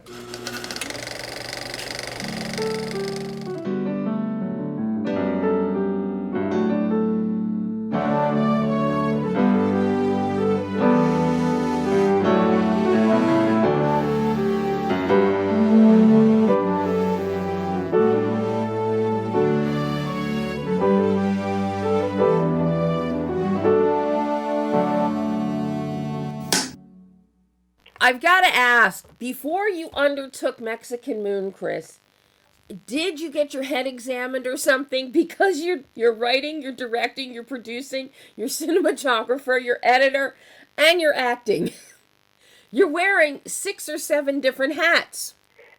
I've got to ask, before you undertook Mexican Moon, Chris, did you get your head examined or something? Because you're writing, you're directing, you're producing, you're cinematographer, you're editor, and you're acting. You're wearing 6 or 7 different hats.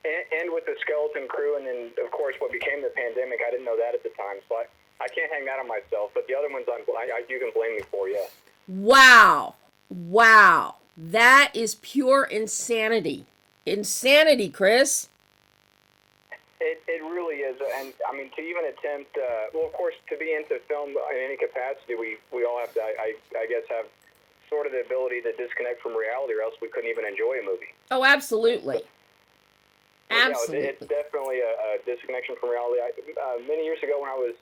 And with the skeleton crew, and then, of course, what became the pandemic, I didn't know that at the time, so I can't hang that on myself, but the other ones you can blame me for, yeah. Wow. Wow. That is pure insanity. Insanity, Chris. It really is, and I mean, to even attempt, well, of course, to be into film in any capacity, we all have to, I guess, have sort of the ability to disconnect from reality, or else we couldn't even enjoy a movie. Oh, absolutely. Absolutely. It's definitely a disconnection from reality. Many years ago when I was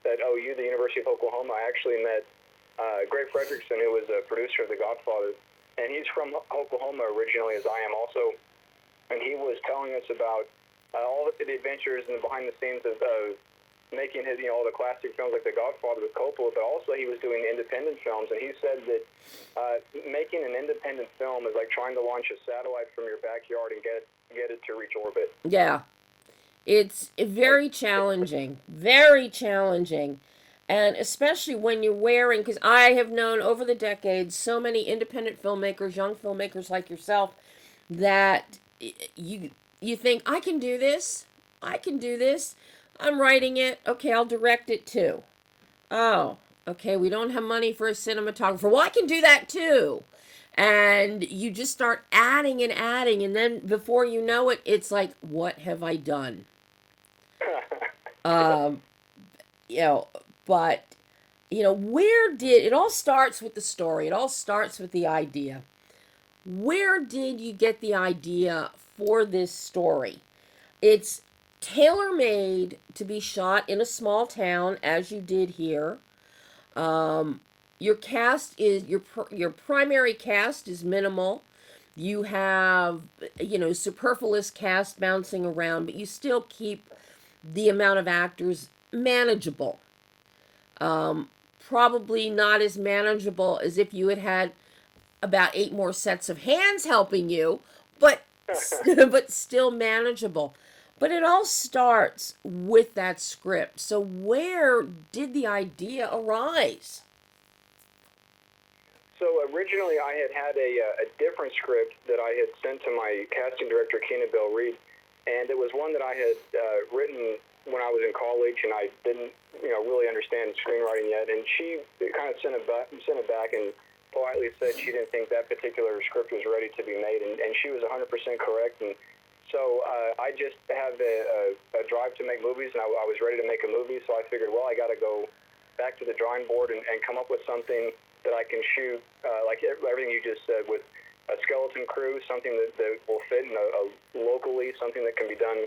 at OU, the University of Oklahoma, I actually met Greg Fredrickson, who was a producer of The Godfather, and he's from Oklahoma originally, as I am also, and he was telling us about all the adventures and the behind the scenes of making his, all the classic films like The Godfather with Coppola, but also he was doing independent films, and he said that making an independent film is like trying to launch a satellite from your backyard and get it to reach orbit. Yeah. It's very challenging. Very challenging. And especially when you're wearing, because I have known over the decades so many independent filmmakers, young filmmakers like yourself, that you think, I can do this. I can do this. I'm writing it. Okay, I'll direct it too. Oh, okay, we don't have money for a cinematographer. Well, I can do that too. And you just start adding and adding, and then before you know it, it's like, what have I done? Um, you know, but where did it all starts with the story? It all starts with the idea. Where did you get the idea for this story? It's tailor-made to be shot in a small town, as you did here. Your cast is your primary cast is minimal. You have superfluous cast bouncing around, but you still keep the amount of actors manageable. Probably not as manageable as if you had about 8 more sets of hands helping you, but but still manageable. But it all starts with that script. So where did the idea arise? So originally I had a different script that I had sent to my casting director, Keena Bell Reed, and it was one that I had written when I was in college, and I didn't really understand screenwriting yet, and she kind of sent it back and politely said she didn't think that particular script was ready to be made, and she was 100% correct. And so I just have a drive to make movies, and I was ready to make a movie, so I figured, well, I got to go back to the drawing board and come up with something that I can shoot, like everything you just said, with a skeleton crew, something that will fit in locally, something that can be done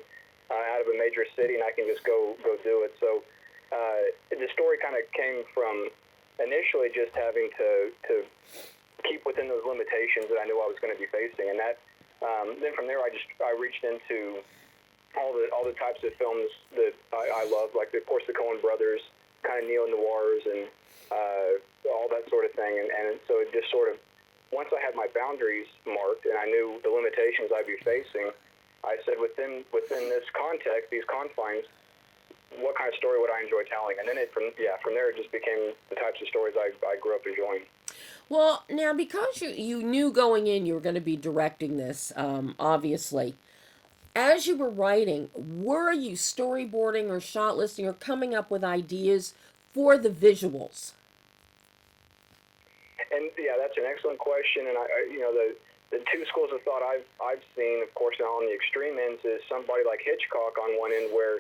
out of a major city, and I can just go do it. So the story kind of came from initially just having to keep within those limitations that I knew I was going to be facing, and that then from there I reached into all the types of films that I love, like of course the Coen brothers, kind of neo-noirs and all that sort of thing, and so it just sort of, once I had my boundaries marked and I knew the limitations I'd be facing, I said within this context, these confines, what kind of story would I enjoy telling? And then from there it just became the types of stories I grew up enjoying. Well, now because you knew going in you were going to be directing this, obviously, as you were writing, were you storyboarding or shot listing or coming up with ideas for the visuals? And yeah, that's an excellent question. And the two schools of thought I've seen, of course, on the extreme ends, is somebody like Hitchcock on one end, where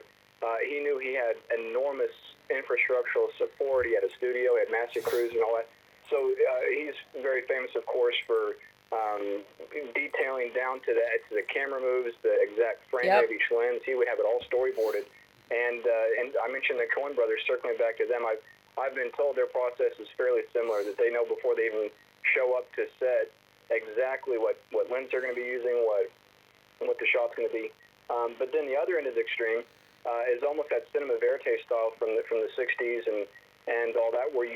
he knew he had enormous infrastructural support. He had a studio, he had massive crews and all that. So he's very famous, of course, for detailing down to the camera moves, the exact frame Yep. rate of each lens. He would have it all storyboarded. And I mentioned the Coen brothers. Circling back to them, I've been told their process is fairly similar. That they know before they even show up to set exactly what lens they're going to be using, what the shot's going to be. But then the other end is extreme. Is almost that cinema verite style from the 60s and all that, where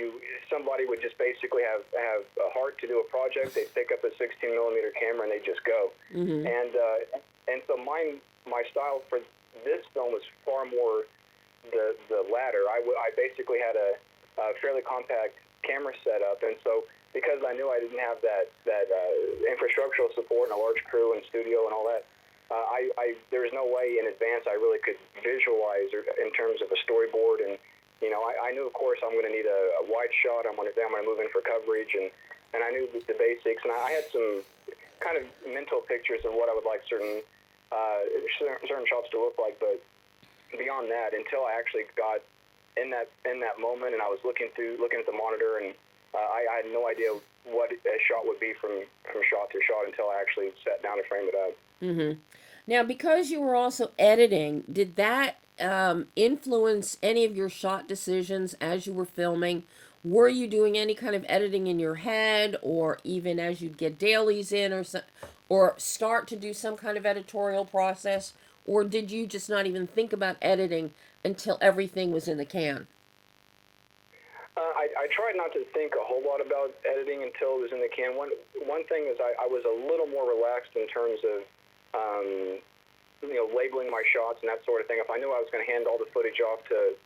somebody would just basically have a heart to do a project. They pick up a 16 millimeter camera and they just go. Mm-hmm. And so my style for this film was far more the latter. I basically had a fairly compact camera setup, and so because I knew I didn't have that infrastructural support and a large crew and studio and all that, there was no way in advance I really could visualize in terms of a storyboard. And I knew, of course, I'm going to need a wide shot. I'm going to move in for coverage, and I knew the basics. And I had some kind of mental pictures of what I would like certain shots to look like. But beyond that, until I actually got in that moment, and I was looking at the monitor, and I had no idea what a shot would be from shot to shot until I actually sat down to frame it up. Mm-hmm. Now, because you were also editing, did that influence any of your shot decisions as you were filming? Were you doing any kind of editing in your head, or even as you'd get dailies in, or start to do some kind of editorial process, or did you just not even think about editing until everything was in the can? I tried not to think a whole lot about editing until it was in the can. One thing is I was a little more relaxed in terms of labeling my shots and that sort of thing. If I knew I was going to hand all the footage off to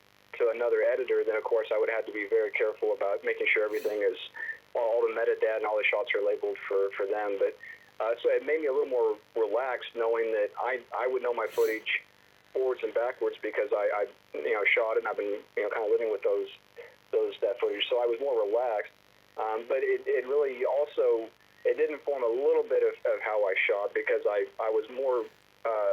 another editor, then of course I would have to be very careful about making sure everything is all the metadata and all the shots are labeled for them. But so it made me a little more relaxed knowing that I would know my footage forwards and backwards because I shot it and I've been kind of living with that footage. So I was more relaxed. But it really also it did inform a little bit of how I shot because I was more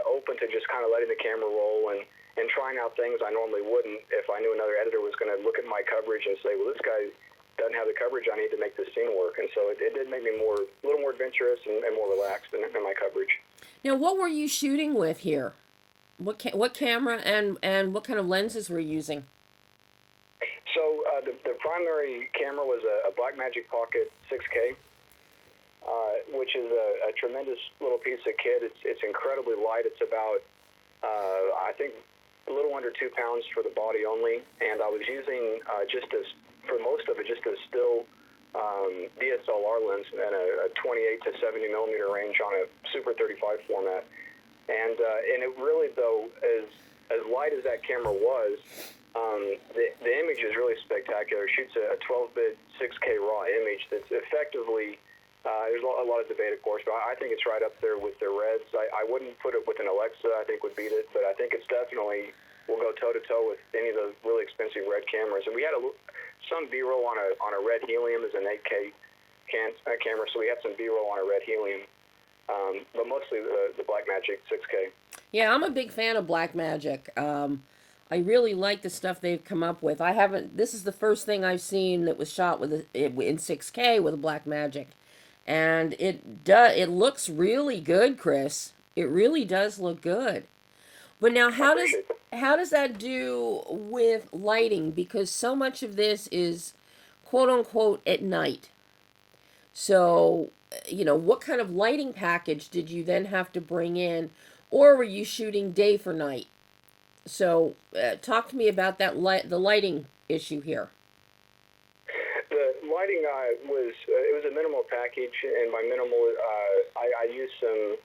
open to just kind of letting the camera roll and trying out things I normally wouldn't if I knew another editor was going to look at my coverage and say, well, this guy doesn't have the coverage I need to make this scene work. And so it did make me a little more adventurous and more relaxed in my coverage. Now, what were you shooting with here? What camera and what kind of lenses were you using? So the primary camera was a Blackmagic Pocket 6K. Which is a tremendous little piece of kit. It's incredibly light. It's about, I think, a little under 2 pounds for the body only. And I was using for most of it, just a still DSLR lens and a 28 to 70 millimeter range on a Super 35 format. And it really, though, as light as that camera was, the image is really spectacular. It shoots a 12-bit 6K raw image that's effectively. There's a lot of debate, of course, but I think it's right up there with the Reds. I wouldn't put it with an Alexa. I think would beat it, but I think it's definitely will go toe-to-toe with any of the really expensive Red cameras. And we had some B-roll on a Red Helium as an 8K camera, so we had some B-roll on a Red Helium, but mostly the Blackmagic 6K. Yeah, I'm a big fan of Blackmagic. I really like the stuff they've come up with. This is the first thing I've seen that was shot in 6K with a Blackmagic. And it looks really good, Chris. It really does look good. But now how does that do with lighting? Because so much of this is quote unquote at night. So, what kind of lighting package did you then have to bring in, or were you shooting day for night? So, talk to me about the lighting issue here. The lighting it was a minimal package, and by minimal, I used some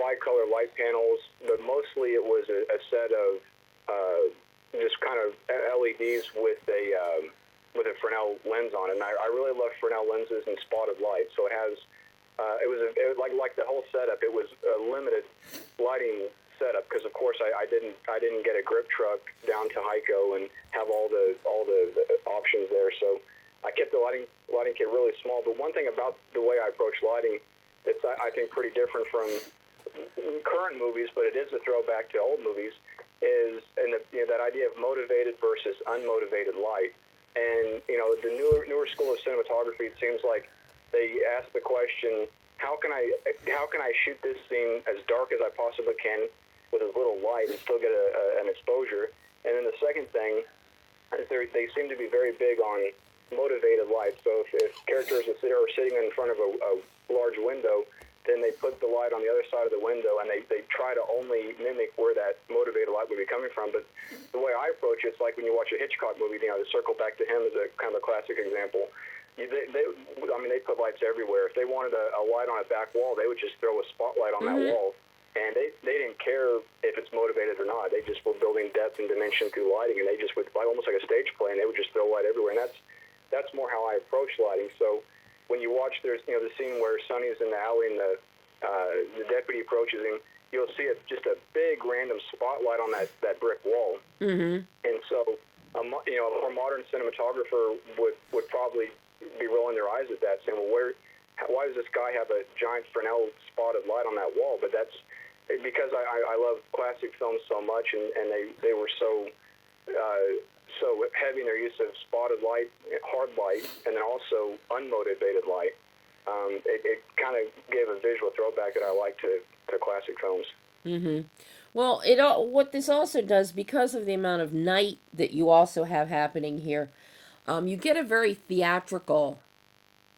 bicolor light panels, but mostly it was a set of just kind of LEDs with a Fresnel lens on it. And I really love Fresnel lenses and spotted light, so it was like the whole setup. It was a limited lighting setup because, of course, I didn't get a grip truck down to Hico and have all the options there. So I kept the lighting kit really small. But one thing about the way I approach lighting that's I think pretty different from current movies, but it is a throwback to old movies, is that idea of motivated versus unmotivated light. And the newer school of cinematography, it seems like they ask the question, how can I shoot this scene as dark as I possibly can with as little light and still get an exposure? And then the second thing is they seem to be very big on motivated light. So if characters are sitting in front of a large window, then they put the light on the other side of the window, and they try to only mimic where that motivated light would be coming from. But the way I approach it, it's like when you watch a Hitchcock movie, to circle back to him as a kind of a classic example. They put lights everywhere. If they wanted a light on a back wall, they would just throw a spotlight on that wall. And they didn't care if it's motivated or not. They just were building depth and dimension through lighting, and they just would, almost like a stage play, and they would just throw light everywhere. And that's more how I approach lighting. So when you watch, there's the scene where Sonny's in the alley and the deputy approaches him, you'll see just a big random spotlight on that brick wall. Mm-hmm. And so a more modern cinematographer would probably be rolling their eyes at that, saying, well, why does this guy have a giant Fresnel spotted light on that wall? But that's because I love classic films so much, and they were so heavy in their use of spotted light, hard light, and then also unmotivated light. It kind of gave a visual throwback that I like to classic films. Mm-hmm. Well, what this also does, because of the amount of night that you also have happening here, you get a very theatrical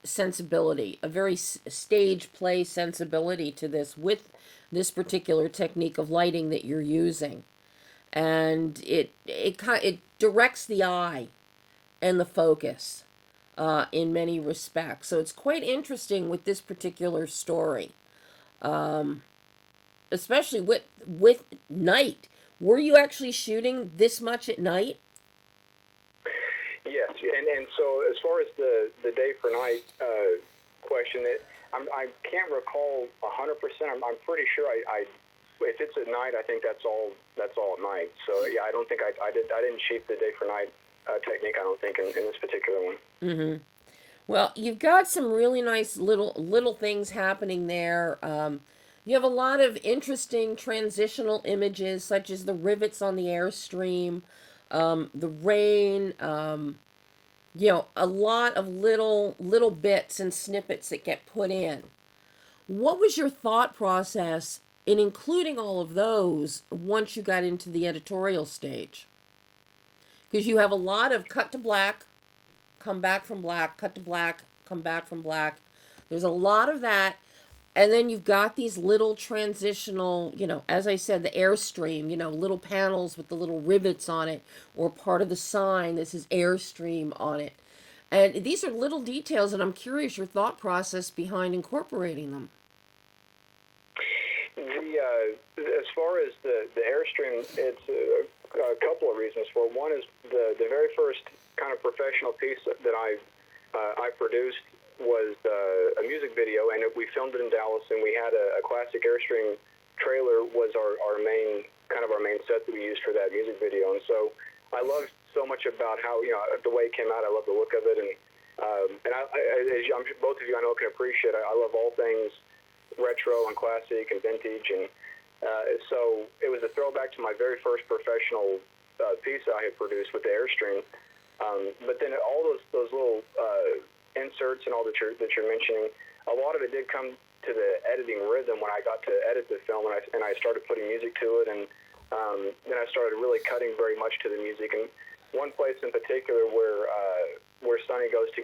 sensibility, a very stage play sensibility to this with this particular technique of lighting that you're using, and it directs the eye and the focus in many respects. So it's quite interesting with this particular story, especially with night. Were you actually shooting this much at night? Yes, and so as far as the day for night question, I can't recall 100%. I'm pretty sure if it's at night, I think that's all at night. So yeah, I don't think I didn't shoot the day for night technique. I don't think in this particular one. Mm-hmm. Well, you've got some really nice little things happening there. You have a lot of interesting transitional images, such as the rivets on the airstream, the rain. A lot of little bits and snippets that get put in. What was your thought process in including all of those once you got into the editorial stage? Because you have a lot of cut to black, come back from black, cut to black, come back from black. There's a lot of that. And then you've got these little transitional, as I said, the airstream, little panels with the little rivets on it, or part of the sign that says airstream on it. And these are little details, and I'm curious your thought process behind incorporating them. As far as the airstream, it's a couple of reasons for it. One is the very first kind of professional piece that I produced was a music video, and we filmed it in Dallas, and we had a classic airstream trailer was our main set that we used for that music video. And so I loved so much about how the way it came out. I love the look of it, and as both of you I know can appreciate, I love all things retro and classic and vintage, and so it was a throwback to my very first professional piece that I had produced with the airstream. But then all those little inserts and all that you're mentioning, a lot of it did come to the editing rhythm when I got to edit the film, and I started putting music to it, and then I started really cutting very much to the music. And one place in particular where Sonny goes to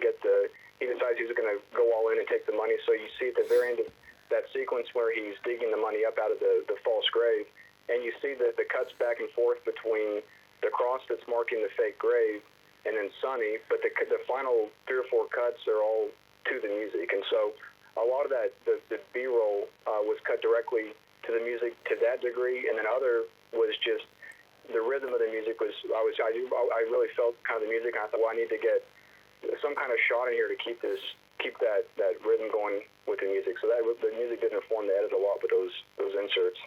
he decides he's going to go all in and take the money. So you see at the very end of that sequence where he's digging the money up out of the false grave, and you see the cuts back and forth between the cross that's marking the fake grave and then Sonny, but the final 3 or 4 cuts are all to the music. And so a lot of that, the B-roll was cut directly to the music to that degree, and then other was just the rhythm of the music I really felt kind of the music, and I thought, well, I need to get some kind of shot in here to keep that rhythm going with the music. So that the music did inform the edit a lot with those inserts.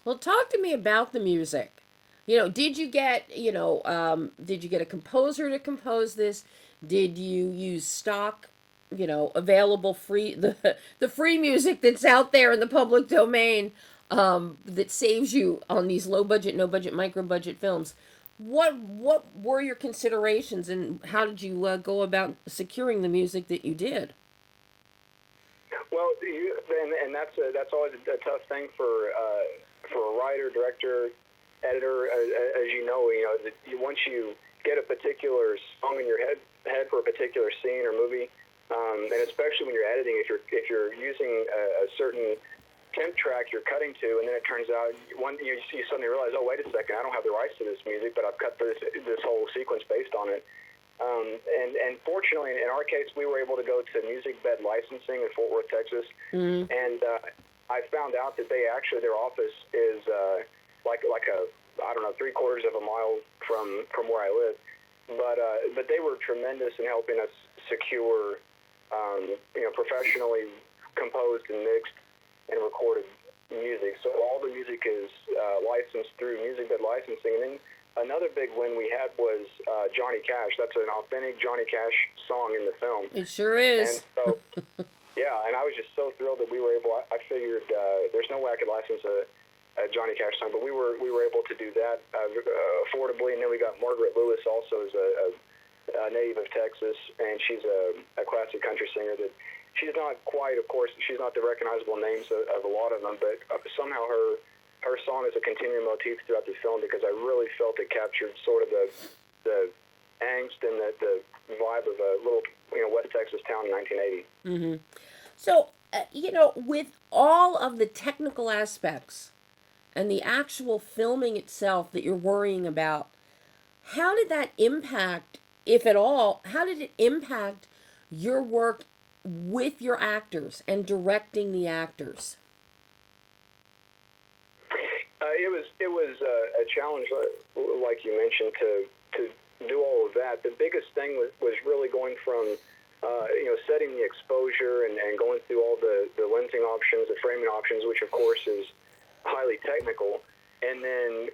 Well, talk to me about the music. Did you get a composer to compose this? Did you use stock, available free the free music that's out there in the public domain that saves you on these low budget, no budget, micro budget films? What were your considerations, and how did you go about securing the music that you did? Well, that's always a tough thing for a writer, director, editor. As you know, once you get a particular song in your head for a particular scene or movie, and especially when you're editing, if you're using a certain temp track you're cutting to, and then it turns out you suddenly realize, oh, wait a second, I don't have the rights to this music, but I've cut this whole sequence based on it. And fortunately, in our case, we were able to go to Music Bed Licensing in Fort Worth, Texas, and I found out that their office is like a, I don't know, 3/4 of a mile from where I live, but they were tremendous in helping us secure, professionally composed and mixed and recorded music. So all the music is licensed through Music Bed Licensing. And then another big win we had was Johnny Cash. That's an authentic Johnny Cash song in the film. It sure is. And so, yeah, and I was just so thrilled that we were able. I figured there's no way I could license a Johnny Cash song, but we were able to do that affordably. And then we got Margaret Lewis, also as a native of Texas, and she's a classic country singer that. She's not quite, of course, she's not the recognizable names of a lot of them, but somehow her song is a continuing motif throughout the film because I really felt it captured sort of the angst and the vibe of a little, West Texas town in 1980. Mm-hmm. So, with all of the technical aspects and the actual filming itself that you're worrying about, how did that impact, if at all, how did it impact your work with your actors and directing the actors? It was a challenge, like you mentioned, to do all of that. The biggest thing was really going from setting the exposure and going through all the lensing options, the framing options, which of course is highly technical, and then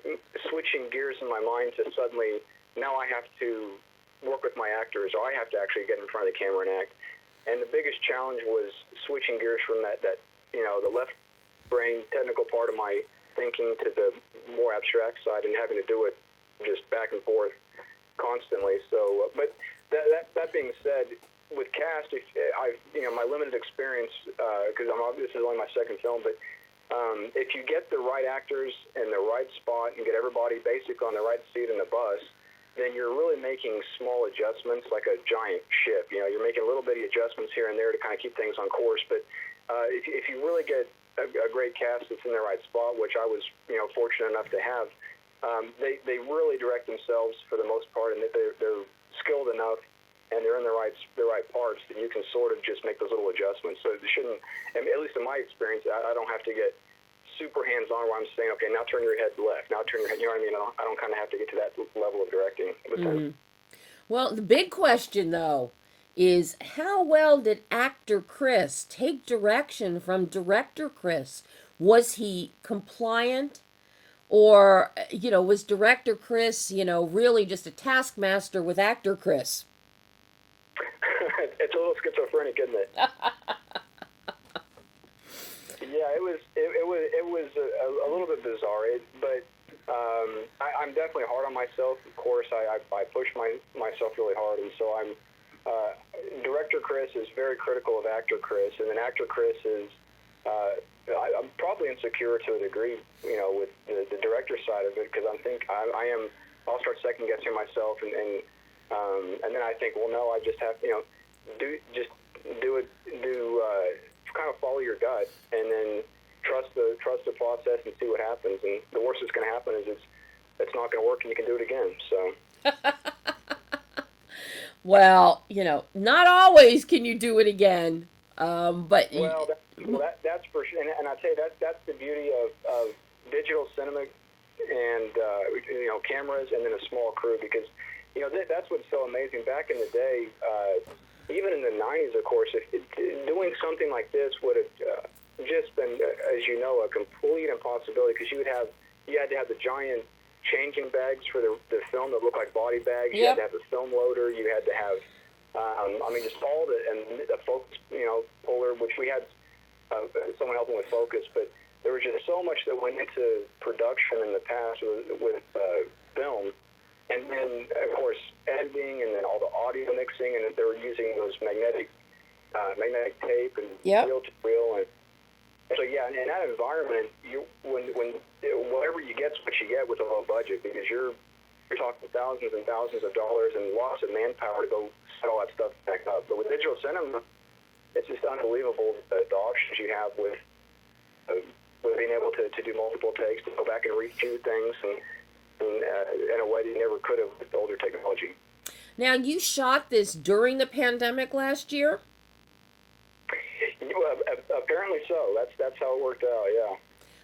switching gears in my mind to suddenly now I have to work with my actors, or I have to actually get in front of the camera and act. And the biggest challenge was switching gears from that the left brain technical part of my thinking to the more abstract side and having to do it just back and forth constantly. So, but that being said, with cast, my limited experience, because this is only my second film, but if you get the right actors in the right spot and get everybody basically on the right seat in the bus, then you're really making small adjustments like a giant ship. You're making little bitty adjustments here and there to kind of keep things on course. But if you really get a great cast that's in the right spot, which I was fortunate enough to have, they really direct themselves for the most part, and they're skilled enough and they're in the right parts that you can sort of just make those little adjustments. So it shouldn't, at least in my experience, I don't have to get super hands-on where I'm saying, okay, now turn your head left, now turn your head, you know what I mean? I don't kind of have to get to that level of directing with them. Well, the big question, though, is how well did actor Chris take direction from director Chris? Was he compliant? Or, was director Chris, really just a taskmaster with actor Chris? It's a little schizophrenic, isn't it? Yeah, it was a little bit bizarre, but I'm definitely hard on myself. Of course, I push myself really hard, and so director Chris is very critical of actor Chris, and then actor Chris is I'm probably insecure to a degree, with the director side of it, because I'll start second guessing myself, and then I think, well, no, I just have do it, kind of follow your gut, and then trust the process and see what happens. And the worst that's going to happen is it's not going to work, and you can do it again. So. Well, not always can you do it again. But that's for sure. And I tell you, that's the beauty of digital cinema and cameras, and then a small crew, because that's what's so amazing. Back in the day, even in the 90s, of course, doing something like this would have just been, as you know, a complete impossibility, because you had to have the giant changing bags for the film that looked like body bags. You had to have the film loader. You had to have, just all and the focus, puller, which we had someone helping with focus, but there was just so much that went into production in the past with film. And then, of course, editing, and then all the audio mixing, and they were using those magnetic magnetic tape and Yep. reel to reel, and so yeah, in that environment, when whatever you get's what you get with a low budget, because you're talking thousands and thousands of dollars and lots of manpower to go set all that stuff back up. But with digital cinema, it's just unbelievable the options you have with being able to do multiple takes, to go back and reshoot things, and in a way that you never could have with older technology. Now, you shot this during the pandemic last year? Apparently so. That's how it worked out. Yeah.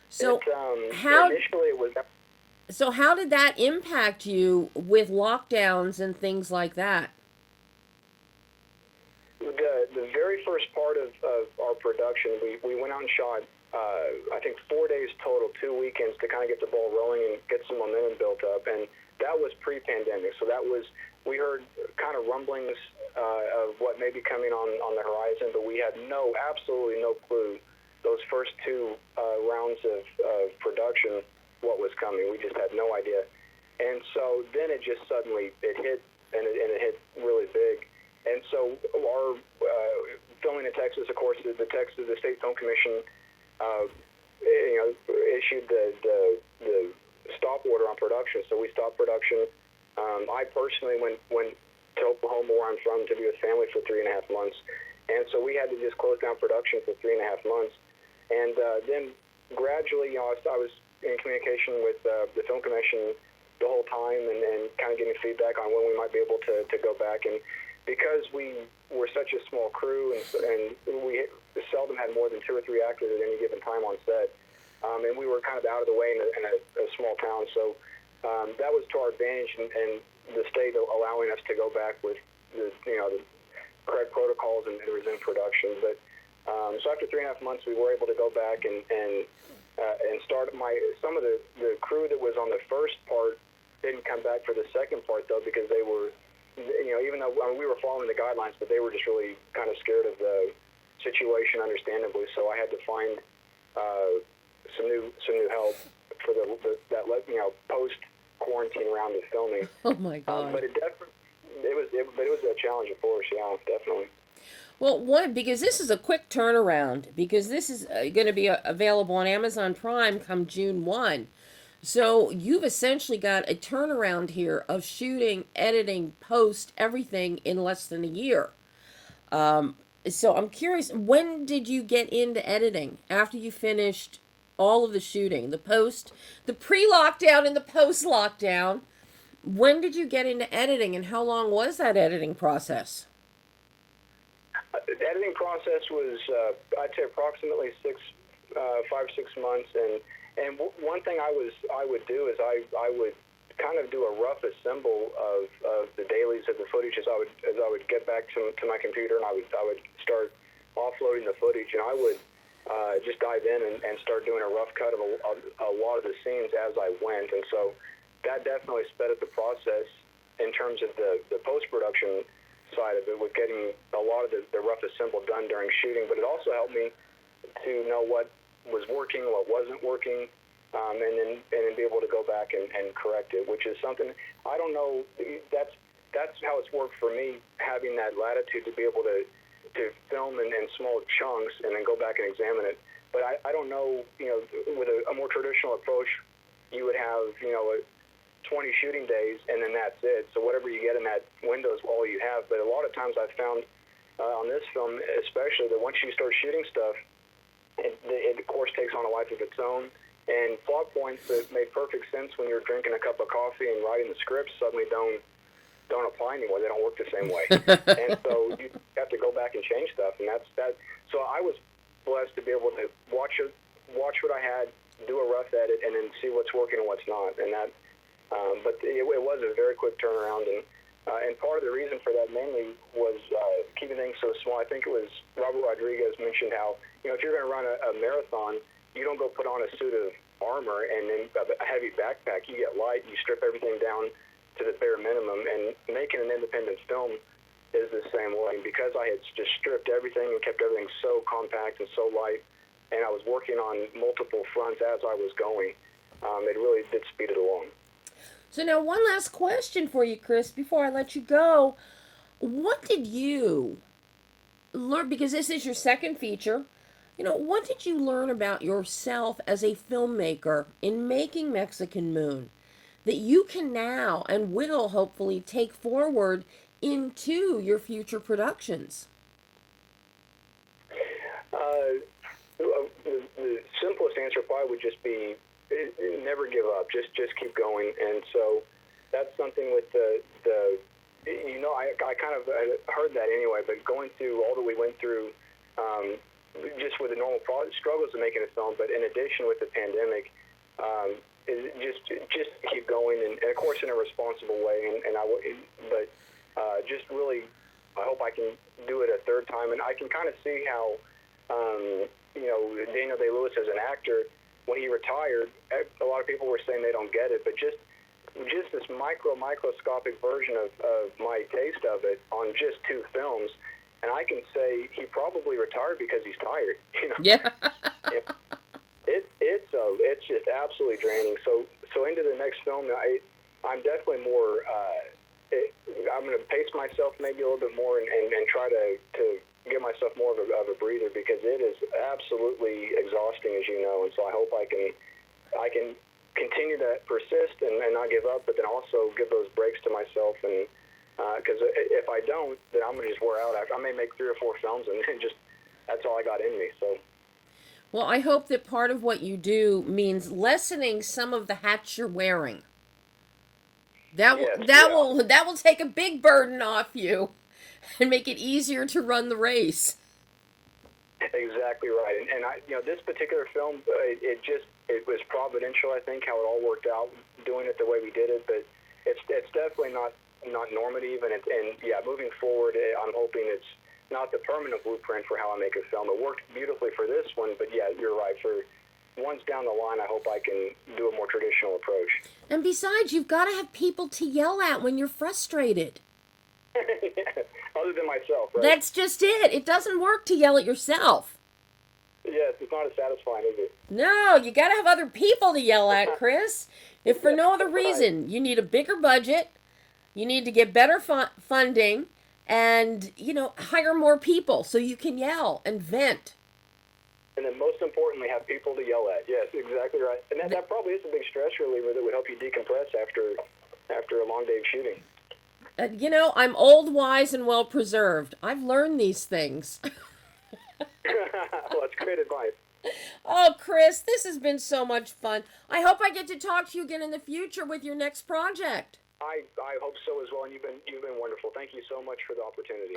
So Initially it was. So how did that impact you with lockdowns and things like that? The very first part of our production, we went out and shot, I think 4 days total, 2 weekends to kind of get the ball rolling and get some momentum built up. And that was pre-pandemic. So that was, we heard kind of rumblings of what may be coming on the horizon, but we had absolutely no clue those first two rounds of production what was coming. We just had no idea. And so then it just suddenly, it hit, and it hit really big. And so our filming in Texas, of course, the State Film Commission, issued the stop order on production. So we stopped production. I personally went to Oklahoma, where I'm from, to be with family for 3.5 months. And so we had to just close down production for 3.5 months. And then gradually, I was in communication with the Film Commission the whole time, and kind of getting feedback on when we might be able to go back. And because we were such a small crew, and we seldom had more than 2 or 3 actors at any given time on set, and we were kind of out of the way in a small town, so that was to our advantage, and the state allowing us to go back with the correct protocols and resume production. But so after 3.5 months, we were able to go back and start some of the crew that was on the first part didn't come back for the second part, though, because they were, even though we were following the guidelines, but they were just really kind of scared of the situation, understandably. So I had to find some new help for that post quarantine round of filming. Oh my God! But it was a challenge, of course. Yeah, definitely. Well, because this is a quick turnaround, because this is going to be available on Amazon Prime come June 1. So you've essentially got a turnaround here of shooting, editing, post, everything in less than a year. So I'm curious, when did you get into editing after you finished all of the shooting, the post, the pre-lockdown and the post-lockdown? When did you get into editing, and how long was that editing process? The editing process was, I'd say, approximately 5-6 months, and one thing I would do is I would kind of do a rough assemble of the dailies of the footage as I would get back to my computer, and I would start offloading the footage, and I would just dive in and start doing a rough cut of a lot of the scenes as I went. And so that definitely sped up the process in terms of the post-production side of it, with getting a lot of the rough assemble done during shooting. But it also helped me to know what was working, what wasn't working, and then be able to go back and correct it, which is something I don't know. That's how it's worked for me, having that latitude to be able to film in small chunks and then go back and examine it. But I don't know, with a more traditional approach, you would have 20 shooting days and then that's it. So whatever you get in that window is all you have. But a lot of times I've found on this film especially that once you start shooting stuff, it of course takes on a life of its own. And plot points that made perfect sense when you're drinking a cup of coffee and writing the script suddenly don't apply anymore. They don't work the same way. And so you have to go back and change stuff. And that's that. So I was blessed to be able to watch what I had, do a rough edit, and then see what's working and what's not. And that, but it was a very quick turnaround. And part of the reason for that mainly was keeping things so small. I think it was Robert Rodriguez mentioned how, if you're going to run a marathon, you don't go put on a suit of armor and then a heavy backpack. You get light, you strip everything down to the bare minimum, and making an independent film is the same way. Because I had just stripped everything and kept everything so compact and so light, and I was working on multiple fronts as I was going, it really did speed it along. So now one last question for you, Chris, before I let you go. What did you learn, because this is your second feature, what did you learn about yourself as a filmmaker in making Mexican Moon that you can now and will hopefully take forward into your future productions? The simplest answer probably would just be never give up. Just keep going. And so that's something with I kind of heard that anyway. But going through all that we went through, just with the normal struggles of making a film, but in addition with the pandemic, just keep going, and of course in a responsible way. But just really, I hope I can do it a third time, and I can kind of see how. Daniel Day-Lewis as an actor, when he retired, a lot of people were saying they don't get it, but just this microscopic version of my taste of it on just 2 films, and I can say he probably retired because he's tired. Yeah. It's just absolutely draining. So into the next film, I'm definitely more. I'm going to pace myself maybe a little bit more and try to give myself more of a breather, because it is absolutely exhausting, as you know. And so I hope I can continue to persist and not give up, but then also give those breaks to myself. And because if I don't, then I'm going to just wear out. I may make 3 or 4 films, and then just that's all I got in me. So. Well, I hope that part of what you do means lessening some of the hats you're wearing. That will take a big burden off you and make it easier to run the race. Exactly right. And this particular film, it was providential, I think, how it all worked out, doing it the way we did it. But it's definitely not normative. And moving forward, I'm hoping it's not the permanent blueprint for how I make a film. It worked beautifully for this one, but yeah, you're right. For once down the line, I hope I can do a more traditional approach. And besides, you've got to have people to yell at when you're frustrated. Other than myself, right? That's just it. It doesn't work to yell at yourself. Yes, it's not as satisfying, is it? No, you got to have other people to yell at, Chris. If for no other reason, you need a bigger budget, you need to get better funding, and, hire more people so you can yell and vent. And then most importantly, have people to yell at. Yes, exactly right. And that probably is a big stress reliever that would help you decompress after a long day of shooting. I'm old, wise, and well preserved. I've learned these things. Well, that's great advice. Oh, Chris, this has been so much fun. I hope I get to talk to you again in the future with your next project. I hope so as well, and you've been wonderful. Thank you so much for the opportunity.